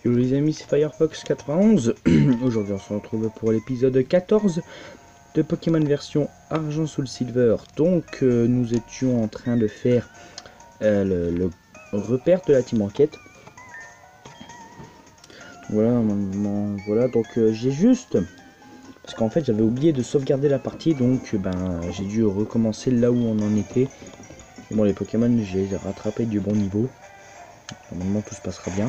Yo les amis, c'est Firefox 91. Aujourd'hui on se retrouve pour l'épisode 14 de Pokémon version Argent Soul Silver. Donc nous étions en train de faire le repère de la team enquête. Voilà, voilà, donc j'ai juste... Parce qu'en fait j'avais oublié de sauvegarder la partie, donc j'ai dû recommencer là où on en était. Et bon, les Pokémon, j'ai rattrapé du bon niveau. Normalement tout se passera bien.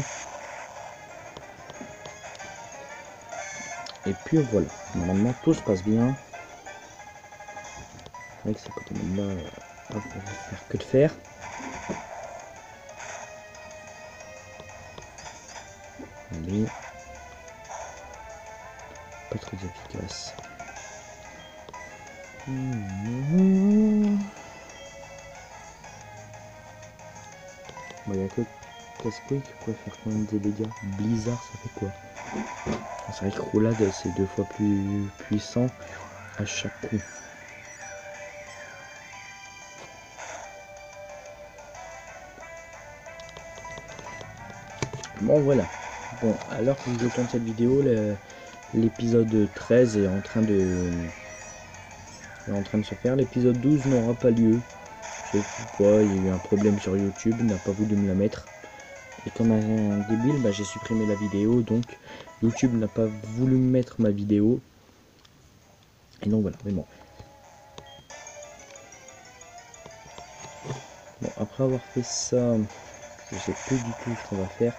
Et puis voilà, normalement tout se passe bien. Avec ces Pokémon là, on va faire que de faire. Allez. Pas très efficace. Bon, il n'y a que Casquet qui pourrait faire quand même des dégâts. Blizzard, ça fait quoi? C'est vrai que Roulade, c'est 2 fois plus puissant à chaque coup. Bon voilà. Bon, alors que je tourne cette vidéo, l'épisode 13 est en train de se faire. L'épisode 12 n'aura pas lieu. Je sais pourquoi, il y a eu un problème sur YouTube, il n'a pas voulu me la mettre. Et comme un débile, j'ai supprimé la vidéo, donc YouTube n'a pas voulu me mettre ma vidéo. Et donc voilà, mais bon. Bon, après avoir fait ça, je sais plus du tout ce qu'on va faire.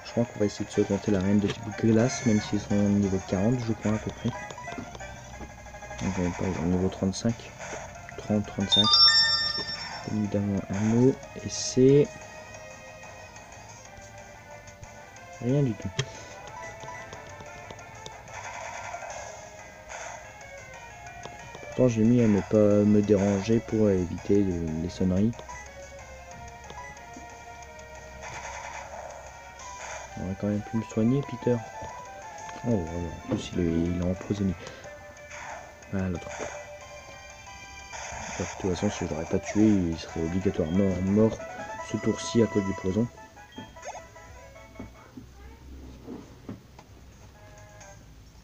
Je crois qu'on va essayer de se tenter la reine de type glace, même s'ils sont au niveau 40, je crois à peu près. Donc on va pas au niveau 35. 30, 35. Évidemment un mot. Et c'est... rien du tout. Pourtant j'ai mis à ne pas me déranger pour éviter les sonneries. On aurait quand même pu me soigner, Peter. Oh, voilà. En plus il est empoisonné. Ah, l'autre. De toute façon, si je l'aurais pas tué, il serait obligatoirement mort ce tour-ci à cause du poison.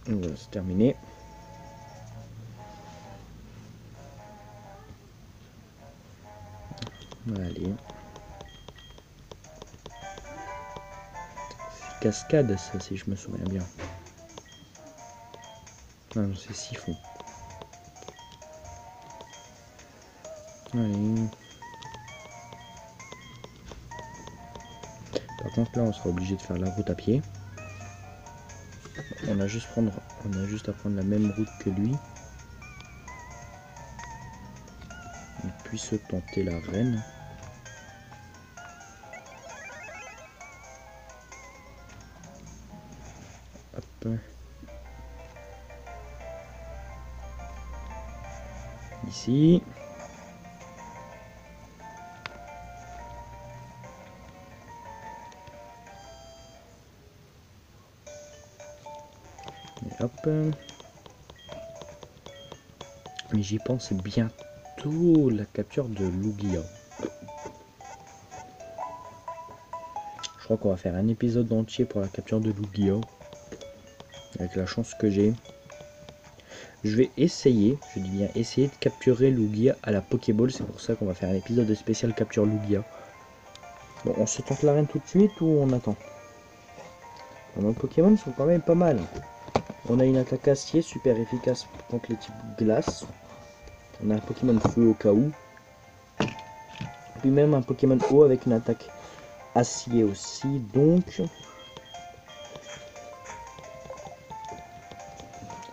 Voilà, c'est terminé. Allez. Cascade, ça, si je me souviens bien. Ah non, c'est siphon. Allez. Par contre, là, on sera obligé de faire la route à pied. On a juste à prendre la même route que lui. Et puis se tenter la reine. Hop. Ici. Et hop. Mais j'y pense bientôt la capture de Lugia. Je crois qu'on va faire un épisode entier pour la capture de Lugia. Avec la chance que j'ai. Je vais essayer, je dis bien essayer de capturer Lugia à la Pokéball. C'est pour ça qu'on va faire un épisode spécial capture Lugia. Bon, on se tente l'arène tout de suite ou on attend? Nos Pokémon sont quand même pas mal. On a une attaque acier super efficace contre les types glace. On a un Pokémon feu au cas où. Puis même un Pokémon eau avec une attaque acier aussi. Donc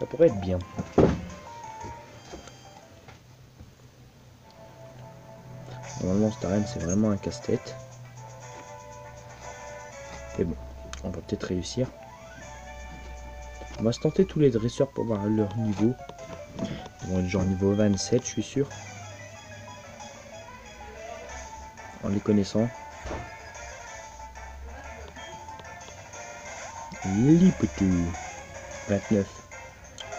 ça pourrait être bien. Normalement cette arène c'est vraiment un casse-tête. Mais bon, on va peut-être réussir. On va se tenter tous les dresseurs pour voir leur niveau. Ils vont être genre niveau 27 je suis sûr. En les connaissant. Lipotou 29.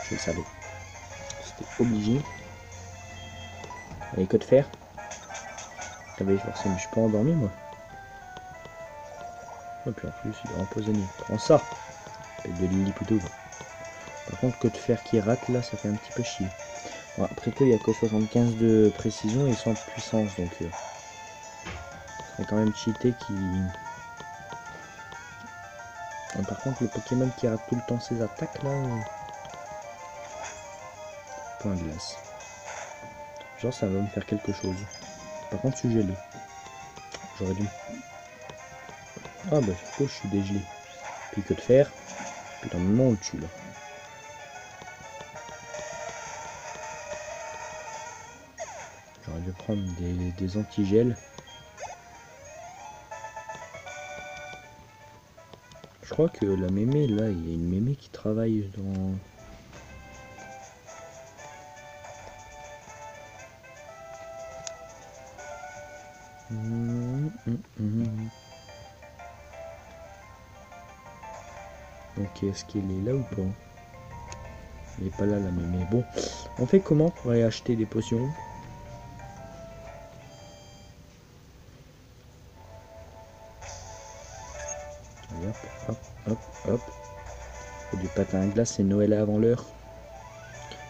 Je le savais. C'était obligé. Allez, que de faire. T'avais forcément, je suis pas endormi moi. Et puis en plus il est empoisonné. Prends ça. De Lilliputov. Par contre, que de fer qui rate là, ça fait un petit peu chier. Bon, après tout, il n'y a que 75 de précision et 100 de puissance, donc ça serait quand même cheaté qui. Par contre, le Pokémon qui rate tout le temps ses attaques là. Point glace. Genre, ça va me faire quelque chose. Par contre, je suis gelé. J'aurais dû. Ah bah, je suis dégelé. Puis que de fer. Puis normalement, on le tue là. J'aurais dû prendre des antigels. Je crois que la mémé là, il y a une mémé qui travaille dans. Ok, est-ce qu'elle est là ou pas? Elle est pas là la mémé. Bon, on fait comment pour aller acheter des potions? Hop, hop, hop, hop. Faut du patin à glace, c'est Noël avant l'heure.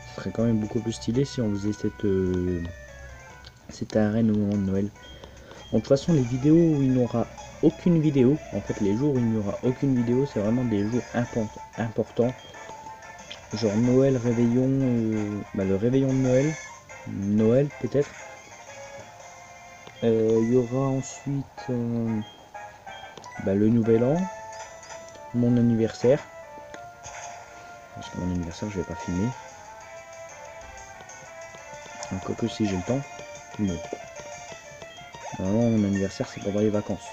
Ce serait quand même beaucoup plus stylé si on faisait cette arène au moment de Noël. Bon, de toute façon, les vidéos où il n'y aura aucune vidéo, en fait les jours où il n'y aura aucune vidéo, c'est vraiment des jours importants. Genre Noël, réveillon, le réveillon de Noël, Noël peut-être. Il y aura ensuite le nouvel an, mon anniversaire. Parce que mon anniversaire, je vais pas filmer. Encore que si j'ai le temps. Bon. Normalement, mon anniversaire, c'est pendant les vacances.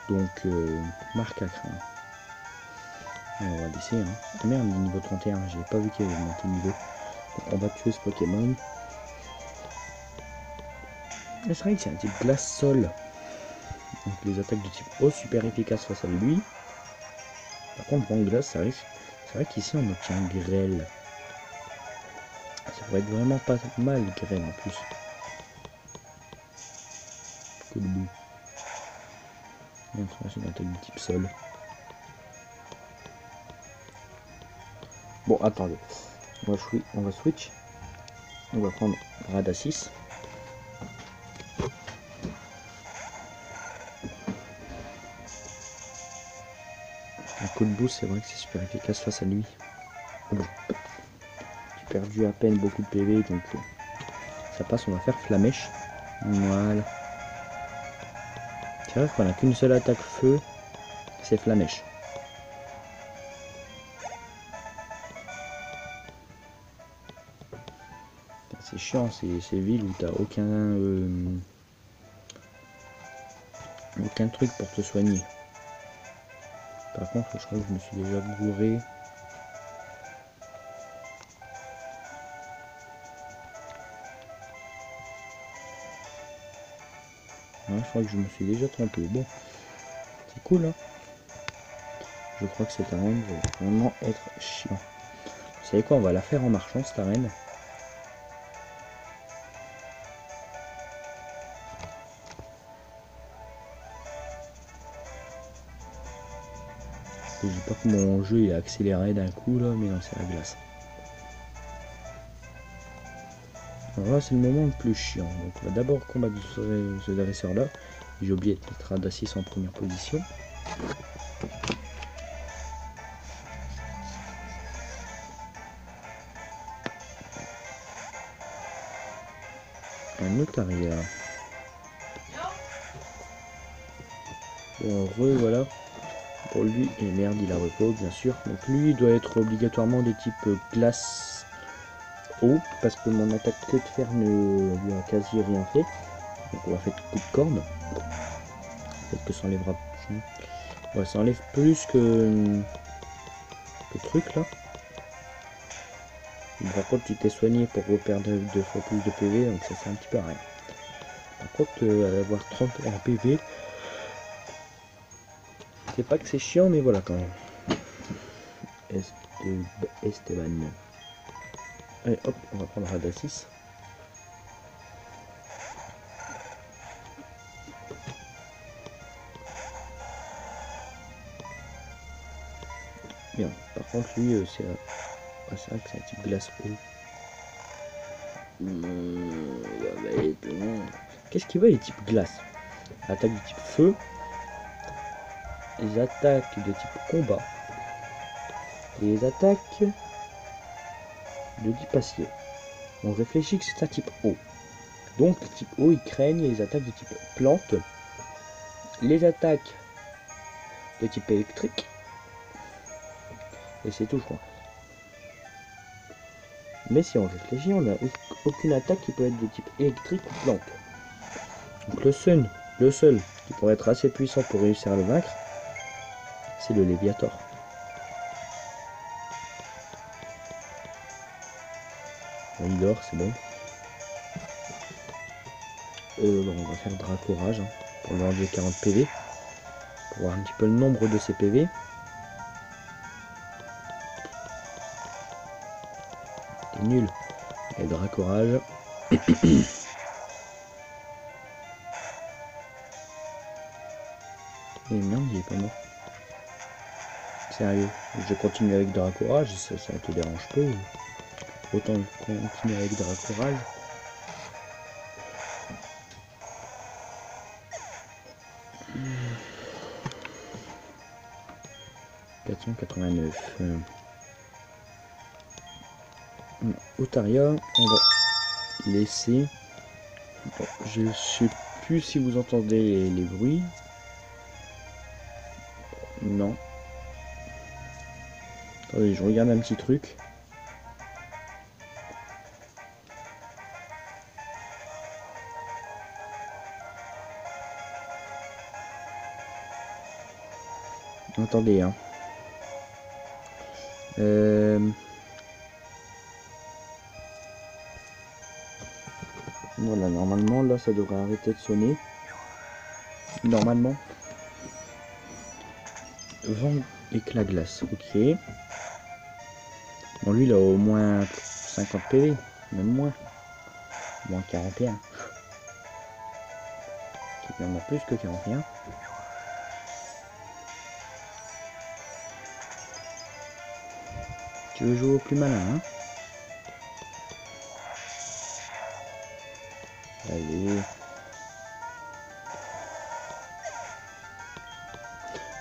Donc, marque à craindre. On va laisser. Hein. Ah merde, niveau 31, j'ai pas vu qu'il avait monté le niveau. Donc, on va tuer ce Pokémon. C'est vrai que c'est un type glace-sol. Donc, les attaques de type eau super efficaces face à lui. Par contre, vent glace, ça risque. C'est vrai qu'ici, on obtient grêle. Ça pourrait être vraiment pas mal, grêle en plus. Coup de boue. C'est une attaque de type sol. Bon, attendez. On va switch. On va prendre Rada 6. Un coup de boost, c'est vrai que c'est super efficace face à lui. Bon. J'ai perdu à peine beaucoup de PV, donc ça passe. On va faire Flamèche. Voilà. C'est vrai qu'on n'a qu'une seule attaque feu, c'est Flamèche. C'est chiant ces villes où t'as aucun truc pour te soigner. Par contre, je crois que je me suis déjà bourré. Ouais, je crois que je me suis déjà trompé. Bon, c'est cool, hein. Je crois que cette arène va vraiment être chiant. Vous savez quoi, on va la faire en marchant, cette arène. Je dis pas que mon jeu est accéléré d'un coup, là, mais non, c'est la glace. Alors là, c'est le moment le plus chiant. Donc, on va d'abord combattre ce dresseur-là. J'ai oublié de mettre Rada 6 en première position. Un Notaria. Bon, voilà. Pour lui, et merde, il a repos, bien sûr. Donc lui, il doit être obligatoirement de type glace eau, parce que mon attaque que de fer ne lui a quasi rien fait. Donc on va faire coup de corne. Peut-être que ça enlèvera. Ouais, ça enlève plus que truc là. Par contre, tu t'es soigné pour reperdre 2 fois plus de PV, donc ça c'est un petit peu rien. Par contre, avoir 30 PV, c'est pas que c'est chiant, mais voilà quand même. Esteban. Allez hop, on va prendre Rada 6. lui. Hein. Par contre, lui, c'est vrai que c'est un type glace eau. Qu'est-ce qui va les types glace? Attaque de type feu. Les attaques de type combat. Et les attaques de type acier. On réfléchit que c'est un type eau. Donc, le type eau, ils craignent les attaques de type plante. Les attaques de type électrique. Et c'est tout, je crois. Mais si on réfléchit, on n'a aucune attaque qui peut être de type électrique ou plante. Donc le seul qui pourrait être assez puissant pour réussir à le vaincre, c'est le Léviator. Il dort, c'est bon. On va faire Dracourage hein, pour lui enlever 40 PV. Pour voir un petit peu le nombre de ses PV. T'es nul. Et Dracourage. Et merde, il est pas mort. Sérieux, je continue avec Dracourage, ça te dérange peu. Autant continuer avec Dracourage. « 489. Otaria, on va laisser. Bon, je sais plus si vous entendez les bruits. Non. Attendez, je regarde un petit truc. Attendez, hein. Voilà, normalement, là, ça devrait arrêter de sonner. Normalement. Vent, éclat, glace, ok. Bon, lui, il a au moins 50 PV, même moins. Moins 41. Il en a plus que 41. Tu veux jouer au plus malin, hein? Allez.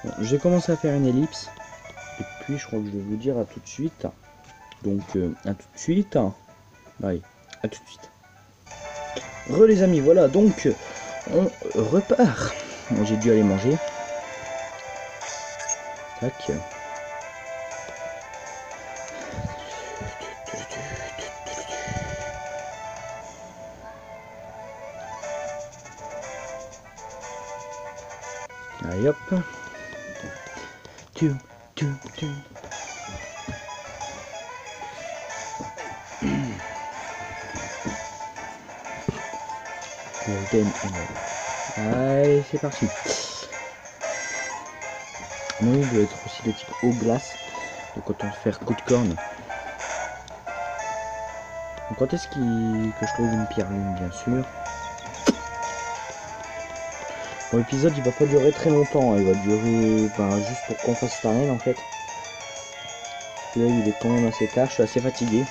Bon, j'ai commencé à faire une ellipse. Et puis, je crois que je vais vous dire à tout de suite. Donc, à tout de suite. Allez, à tout de suite. Les amis, voilà, donc, on repart. Bon, j'ai dû aller manger. Tac. Allez hop. Allez, c'est parti. Mon il doit être aussi de type eau glace. Donc autant faire coup de corne. Donc quand est-ce que je trouve une pierre lune, bien sûr. Bon, l'épisode il va pas durer très longtemps, il va durer juste pour qu'on fasse cette arène en fait. Là il est quand même assez tard, je suis assez fatigué.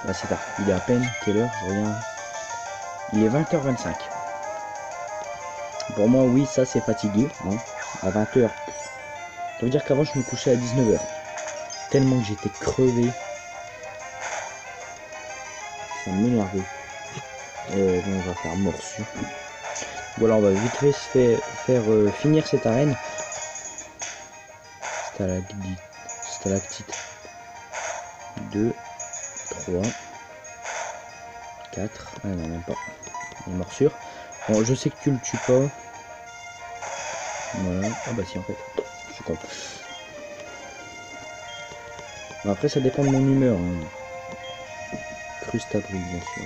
Là c'est tard, il est à peine, quelle heure, je regarde. Il est 20h25. Pour moi oui ça c'est fatigué, hein, à 20h. Ça veut dire qu'avant je me couchais à 19h. Tellement que j'étais crevé. Ça m'énervait. On va faire morsure. Voilà, on va vite fait faire finir cette arène. Stalactite. 2, 3, 4. Ah non, même pas. Une morsure. Bon, je sais que tu le tues pas. Voilà. Ah bah si, en fait. Je suis con. Bon, après, ça dépend de mon humeur. Hein. Crustabri, bien sûr.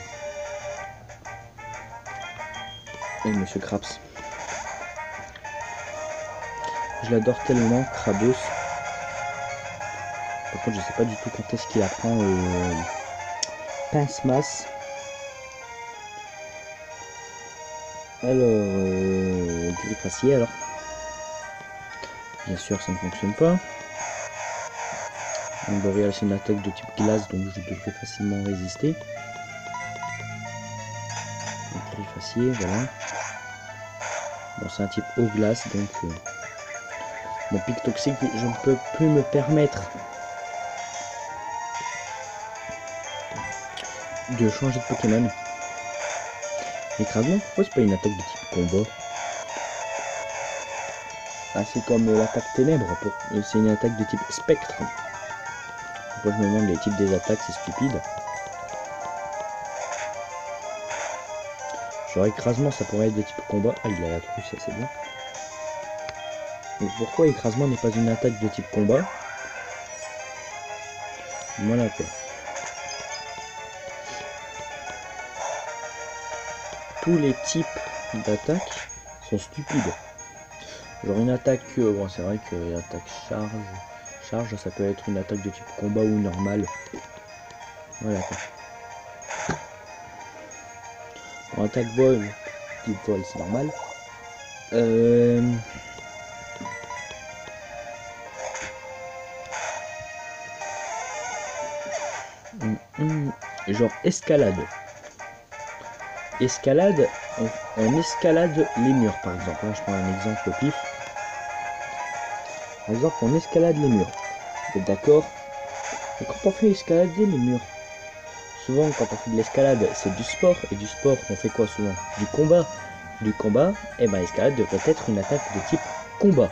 Et Monsieur Craps. Je l'adore tellement, Krabos. Par contre, je sais pas du tout quand est-ce qu'il apprend Pince-Masse. Alors, griffe acier alors. Bien sûr, ça ne fonctionne pas. Donc Boréal, c'est une attaque de type glace, donc je devrais facilement résister. Un griffe acier, voilà. Bon, c'est un type eau glace, donc mon pic toxique, je ne peux plus me permettre de changer de Pokémon. Écrasement, pourquoi c'est pas une attaque de type combat? Ah, c'est comme l'attaque ténèbres, c'est une attaque de type spectre. Pourquoi je me demande les types des attaques, c'est stupide. Genre écrasement, ça pourrait être de type combat. Ah, il a la trousse, ça c'est bien. Donc pourquoi écrasement n'est pas une attaque de type combat? Voilà quoi. Tous les types d'attaques sont stupides. Genre une attaque, bon c'est vrai que l'attaque charge, ça peut être une attaque de type combat ou normal. Voilà quoi. Bon, attaque vol, type vol c'est normal. Genre escalade. Escalade, on escalade les murs par exemple. Là je prends un exemple au pif. Par exemple, on escalade les murs. Vous êtes d'accord? Et quand on fait escalader les murs, souvent quand on fait de l'escalade, c'est du sport. Et du sport, on fait quoi souvent? Du combat. Du combat, et ben l'escalade devrait être une attaque de type combat.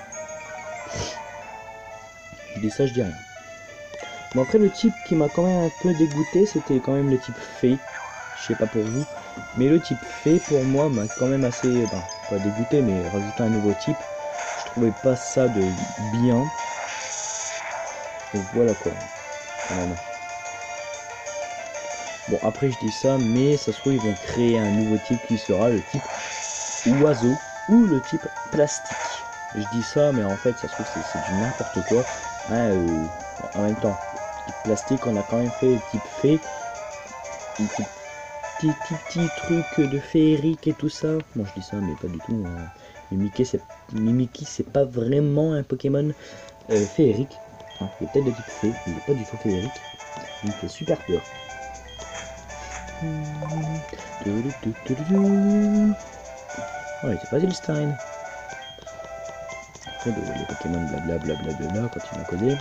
Je dis ça, je dis rien. Bon après le type qui m'a quand même un peu dégoûté, c'était quand même le type fée. Je sais pas pour vous. Mais le type fée pour moi m'a quand même assez, pas dégoûté, mais rajouter un nouveau type. Je trouvais pas ça de bien. Donc voilà quoi. Bon après je dis ça, mais ça se trouve ils vont créer un nouveau type qui sera le type oiseau ou le type plastique. Je dis ça, mais en fait ça se trouve c'est du n'importe quoi. Hein, en même temps, type plastique on a quand même fait le type fée, le type petit truc de féerique et tout ça. Bon je dis ça mais pas du tout. Hein. Mimikyu c'est pas vraiment un Pokémon féerique. Hein, il est peut-être de type fée, il n'est pas du tout féerique. Il me fait super peur. Oh, il était facile le Starine. Après, les Pokémon blablabla de là, continue à causer.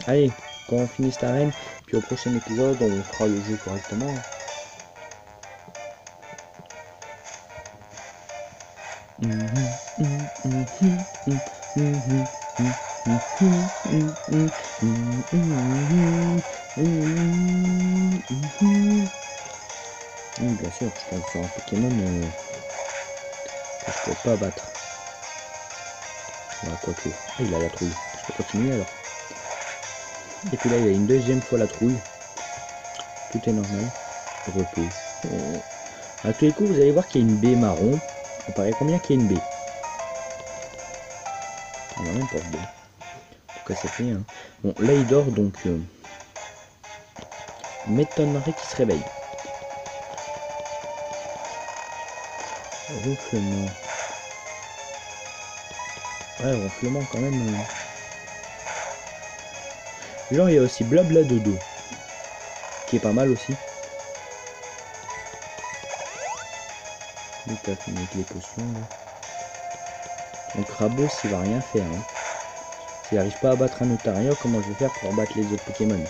Allez, quand on finit Starine, puis au prochain épisode, on fera le jeu correctement. Bien sûr, je tombe sur un Pokémon que je peux pas battre. Voilà, quoique. Ah, il a la trouille. Je peux continuer alors. Et puis là, il y a une deuxième fois la trouille. Tout est normal. Repos. Oh. À tous les coups, vous allez voir qu'il y a une baie marron. On paraît combien qu'il y a une baie? On n'a même pas de baie. En tout cas, c'est fait. Hein. Bon, là, il dort donc. M'étonnerait qu'il se réveille. Ronflement. Ouais, ronflement quand même. Genre, il y a aussi blabla dodo. Qui est pas mal aussi. Lui, fini avec les potions là. Donc Rabos, il va rien faire. Hein. S'il n'arrive pas à battre un Otaria, comment je vais faire pour battre les autres Pokémon?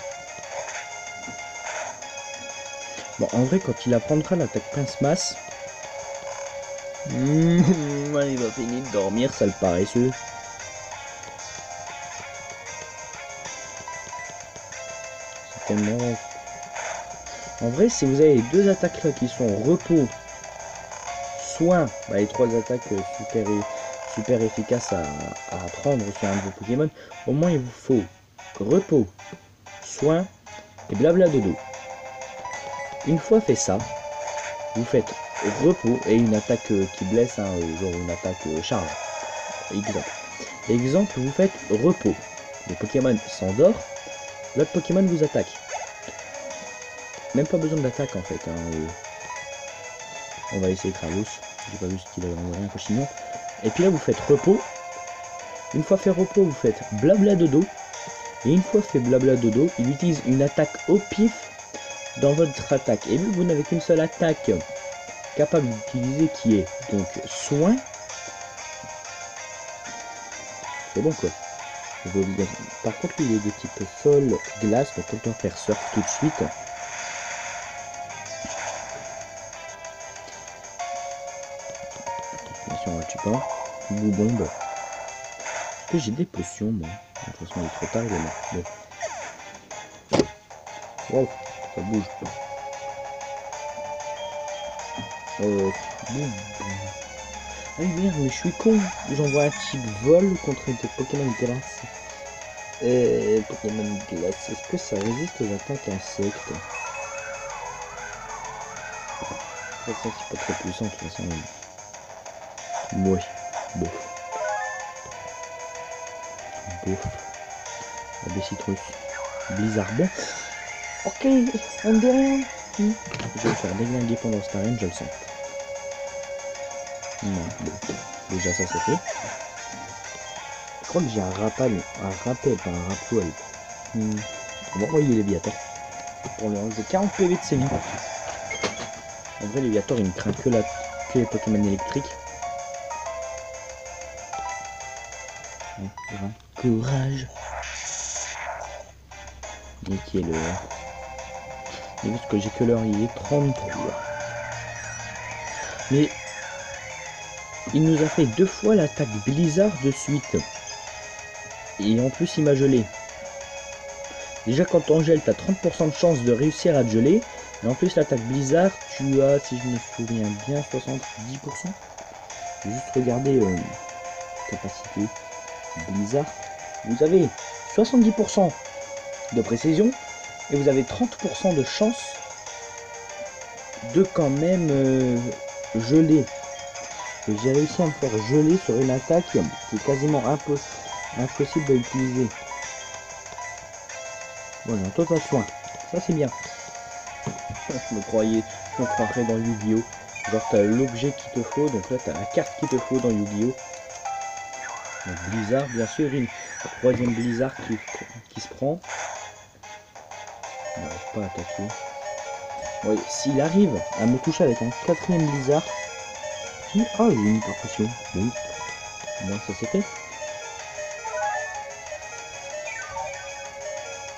Bon, en vrai, quand il apprendra l'attaque Pince-Masse, il va finir de dormir, ça le paresseux. C'est tellement... En vrai, si vous avez les deux attaques là qui sont repos, soin, les trois attaques super efficaces à apprendre sur un de vos Pokémon, au moins il vous faut repos, soin et blabla dodo. Une fois fait ça, vous faites repos et une attaque qui blesse, hein, genre une attaque charge. Exemple, vous faites repos. Le Pokémon s'endort, l'autre Pokémon vous attaque. Même pas besoin d'attaque en fait. Hein, on va essayer Kralos. J'ai pas vu ce qu'il a envoyé un cochignon. Et puis là vous faites repos Une fois fait repos, vous faites blabla dodo. Et une fois fait blabla dodo, il utilise une attaque au pif dans votre attaque. Et vu que vous n'avez qu'une seule attaque capable d'utiliser qui est donc soin, c'est bon quoi. Par contre, il est de type sol, glace, donc autant faire surf tout de suite. Attention, on le tue pas. Vous bombe. Est-ce que j'ai des potions, moi? De toute façon, il est trop tard, il est là. Bon. Wow, ça bouge pas. Boum. Ah merde, mais je suis con. J'envoie un type vol contre des Pokémon glace. Pokémon glace, est-ce que ça résiste aux attaques insectes? Ça, c'est pas très puissant de toute façon. Oui, bof. Bof. La Bessitrus. Blizzard, bon. Ok, on me dit rien. Je vais me faire déglinguer pendant cette arène, je le sens. Non, bon. Déjà ça c'est fait. Je crois que j'ai un rappel, pas un rapoil. On va envoyer Léviator pour lui enlever 40 PV de ses vies. En vrai, Léviator il ne craint que les Pokémon électriques. Courage. Et qui est l'heure? Et vu que j'ai que l'heure, il est 33. Mais il nous a fait 2 fois l'attaque Blizzard de suite. Et en plus il m'a gelé. Déjà quand on gèle, tu as 30% de chance de réussir à te geler. Et en plus l'attaque Blizzard, tu as, si je me souviens bien, 70%. J'ai juste regardé capacité Blizzard. Vous avez 70% de précision et vous avez 30% de chance de quand même geler. Et j'ai réussi à me faire geler sur une attaque qui est quasiment impossible à utiliser. Voilà, un total soin. Ça c'est bien. Je me croyais, je me croirais dans Yu-Gi-Oh! Genre t'as l'objet qu'il te faut, donc là t'as la carte qu'il te faut dans Yu-Gi-Oh! Donc Blizzard, bien sûr, une troisième Blizzard qui se prend. Il n'arrive pas à attaquer. Ouais, s'il arrive à me toucher avec un quatrième Blizzard. Ah, j'ai une percussion. Bon. Bon, ça c'est fait.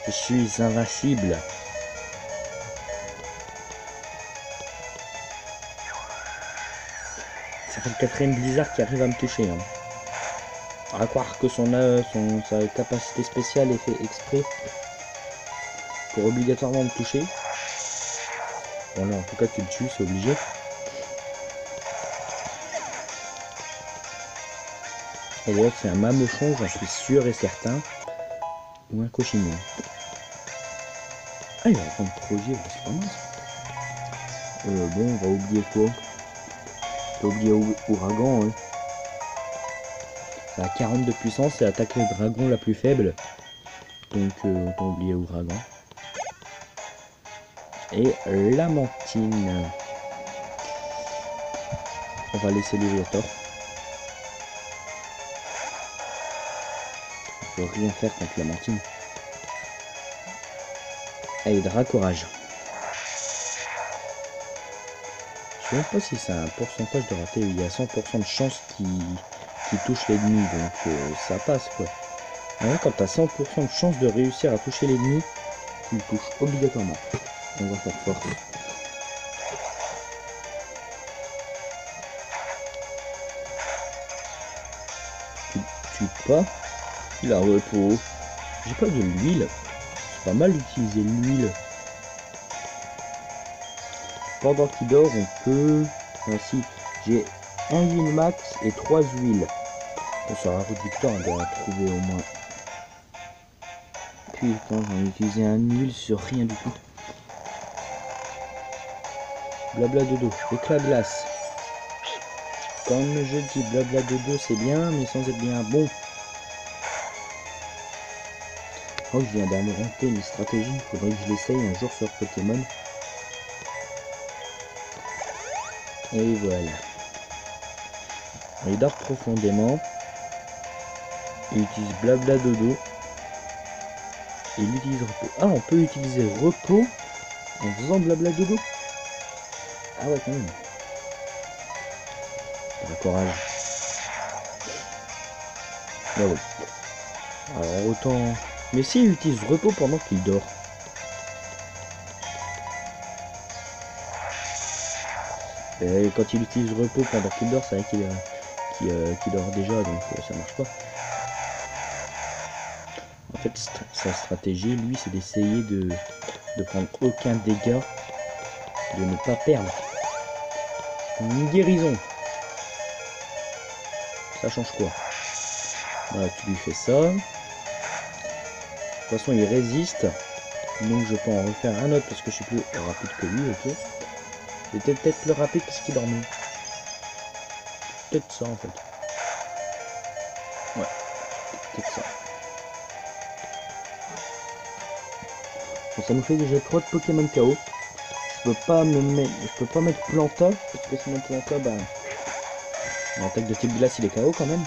Je suis invincible. Ça fait le quatrième Blizzard qui arrive à me toucher. Hein. À croire que sa capacité spéciale est fait exprès pour obligatoirement me toucher. Bon là en tout cas tu le tues, c'est obligé. Et là c'est un mamochon, j'en suis sûr et certain. Ou un cochinon. Ah il va prendre projet, c'est pas mal ça. Bon on va oublier quoi? On va oublier Ouragan. Hein. Ça a 40 de puissance et attaque les dragons la plus faible. Donc autant oublier Ouragan. Et Lamantine. On va laisser Léviator. On peut rien faire contre Lamantine. Allez, Dracourage. Je sais même pas si c'est un pourcentage de raté. Il y a 100% de chance qui touche l'ennemi. Donc ça passe quoi. Alors, quand tu as 100% de chance de réussir à toucher l'ennemi, tu le touches obligatoirement. On va faire force. Tu pas. Il a repos. J'ai pas de l'huile. C'est pas mal d'utiliser l'huile. Pendant qu'il dort, on peut. Ainsi, j'ai un huile max et 3 huiles. Ça sera réducteur, on doit en trouver au moins. Putain, j'en ai utilisé un huile sur rien du tout. Blabla dodo, éclat glace. Comme je dis, blabla dodo c'est bien, mais sans être bien bon. Oh, je viens d'inventer une stratégie, il faudrait que je l'essaye un jour sur Pokémon. Et voilà. Il dort profondément. Il utilise blabla dodo. Et il utilise repos. Ah, on peut utiliser repos en faisant blabla dodo. Ah ouais, quand même. Courage. Ah ouais. Alors autant... Mais si il utilise repos pendant qu'il dort. Et quand il utilise repos pendant qu'il dort, c'est vrai qu'il dort déjà, donc ça marche pas. En fait, sa stratégie, lui, c'est d'essayer de prendre aucun dégât, de ne pas perdre. Une guérison. Ça change quoi? Voilà, tu lui fais ça. De toute façon, il résiste. Donc je peux en refaire un autre parce que je suis plus rapide que lui, ok. J'étais peut-être plus rapide parce qu'il dormait. Peut-être ça en fait. Ouais, peut-être ça. Bon, ça nous fait déjà 3 de Pokémon KO. Je peux pas mettre Planta parce que sinon Planta, bah, l'attaque de type glace il est KO quand même.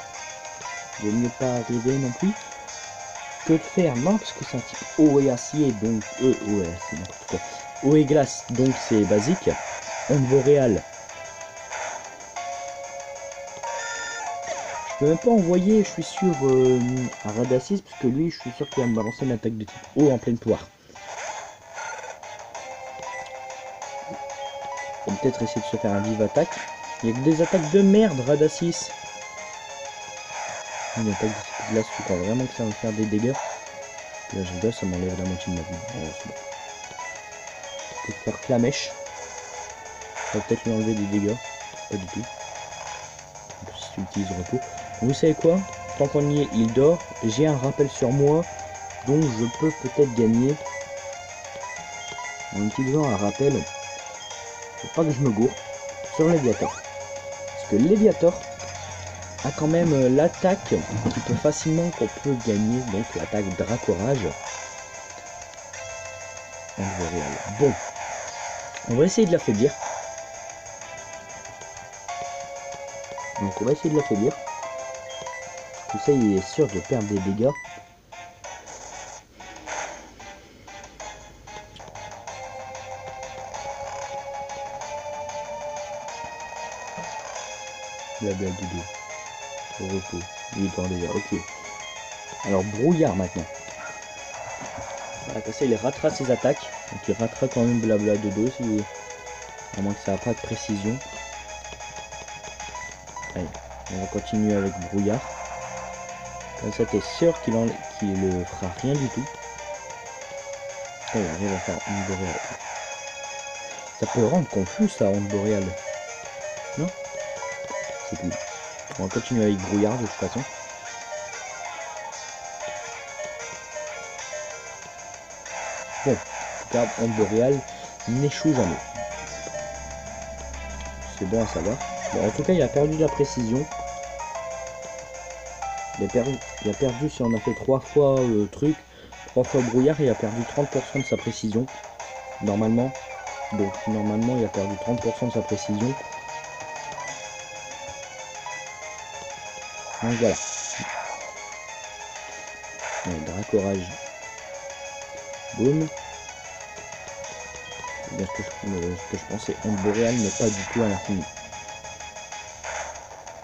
Vaut mieux pas arriver non plus. Que de faire? Non, parce que c'est un type eau et acier, donc eau et acier, n'importe quoi. Eau et glace, donc c'est basique. Onde boréale. Je peux même pas envoyer, je suis sûr, à Radacys, parce que lui, je suis sûr qu'il va me balancer une attaque de type eau en pleine poire. On va peut-être essayer de se faire un vive attaque. Il y a que des attaques de merde, Radacys. Une attaque de type glace, tu crois vraiment que ça va me faire des dégâts? Là, je rigole, ça m'enlève la moitié de ma vie. Alors, c'est bon. Je peux faire Flamèche. Ça va peut-être lui enlever des dégâts. Pas du tout. Si tu utilises repos. Vous savez quoi? Tant qu'on y est, il dort. J'ai un rappel sur moi. Donc je peux peut-être gagner. En utilisant un rappel. Faut pas que je me gourre. Sur Léviator. Parce que Léviator a quand même l'attaque qui peut facilement qu'on peut gagner. Donc l'attaque Dracorage. Bon. On va essayer de l'affaiblir. Donc on va essayer de l'affaiblir. Tout ça, il est sûr de perdre des dégâts. Blabla dodo. Au repos. Il est en déjà. Ok. Alors brouillard maintenant. Voilà, comme ça il ratera ses attaques. Donc il ratera quand même blabla dodo. Si... À moins que ça n'a pas de précision. Allez, on va continuer avec brouillard. Comme ça t'es sûr qu'il le fera rien du tout. Oh, il arrive à faire onde boréale. Ça peut rendre confus ça, onde boréale. Non? C'est plus. On va continuer avec brouillard de toute façon. Bon, regarde, onde boréale n'échoue jamais. C'est bon à savoir. Bon, en tout cas, il a perdu de la précision. Il a perdu si on a fait 3 fois le truc, 3 fois brouillard, il a perdu 30% de sa précision. Normalement. Donc, normalement, il a perdu 30% de sa précision. Donc voilà. Dracorage. Boum. Bien ce que je pensais, onde boréale n'est pas du tout à l'infini.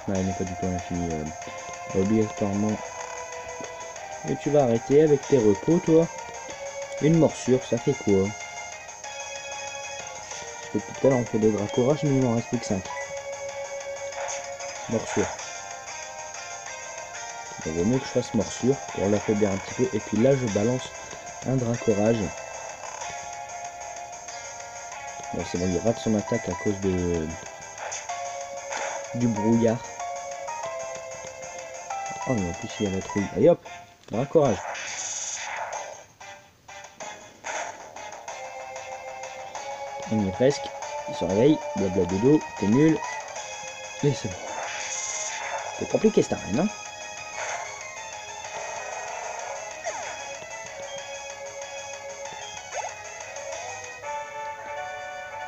Ouais, elle n'est pas du tout à l'infini. Obligatoirement. Et tu vas arrêter avec tes repos, toi. Une morsure, ça fait quoi? Parce que tout à l'heure on fait des dracorages, mais il m'en reste plus que 5. Morsure. Il vaut mieux que je fasse morsure pour l'affaiblir un petit peu. Et puis là, je balance un dracorage. Bon, c'est bon, il rate son attaque à cause du brouillard. Oh, mais en plus, il y a la trouille. Allez hop, dracorage. On y est presque. Il se réveille. Blabla dodo, t'es nul. Et c'est bon. C'est compliqué cette arène, hein.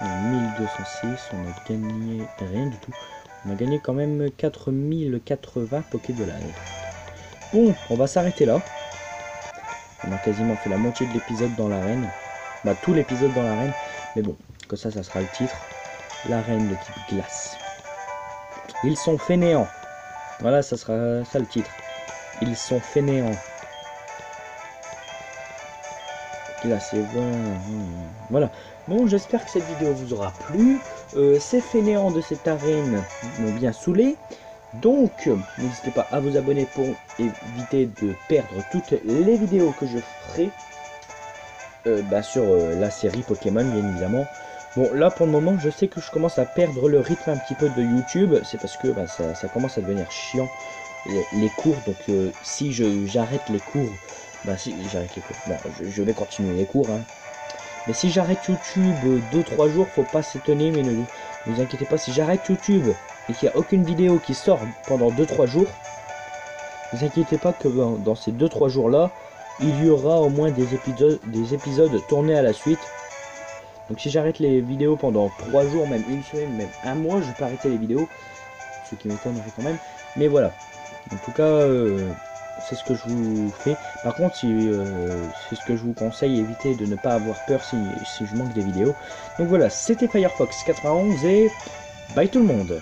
En 1206, on a gagné rien du tout. On a gagné quand même 4080 Pokédollars. Bon, on va s'arrêter là. On a quasiment fait la moitié de l'épisode dans l'arène. Bah, tout l'épisode dans l'arène. Mais bon, que ça sera le titre. L'arène de type glace. Ils sont fainéants. Voilà, ça sera ça le titre. Ils sont fainéants. Glacé. Voilà. Bon, j'espère que cette vidéo vous aura plu. Ces fainéants de cette arène m'ont bien saoulé. Donc, n'hésitez pas à vous abonner pour éviter de perdre toutes les vidéos que je ferai sur la série Pokémon, bien évidemment. Bon, là, pour le moment, je sais que je commence à perdre le rythme un petit peu de YouTube. C'est parce que ça commence à devenir chiant, les cours. Donc, si j'arrête les cours, si j'arrête les cours, bon, je vais continuer les cours, hein. Mais si j'arrête YouTube 2-3 jours, faut pas s'étonner, mais ne vous inquiétez pas, si j'arrête YouTube et qu'il n'y a aucune vidéo qui sort pendant 2-3 jours, ne vous inquiétez pas que dans ces 2-3 jours là, il y aura au moins des épisodes tournés à la suite. Donc si j'arrête les vidéos pendant 3 jours, même une semaine, même un mois, je vais pas arrêter les vidéos, ce qui m'étonnerait quand même. Mais voilà, en tout cas, c'est ce que je vous fais. Par contre, c'est ce que je vous conseille, évitez de ne pas avoir peur si je manque des vidéos. Donc voilà, c'était Firefox 91 et bye tout le monde.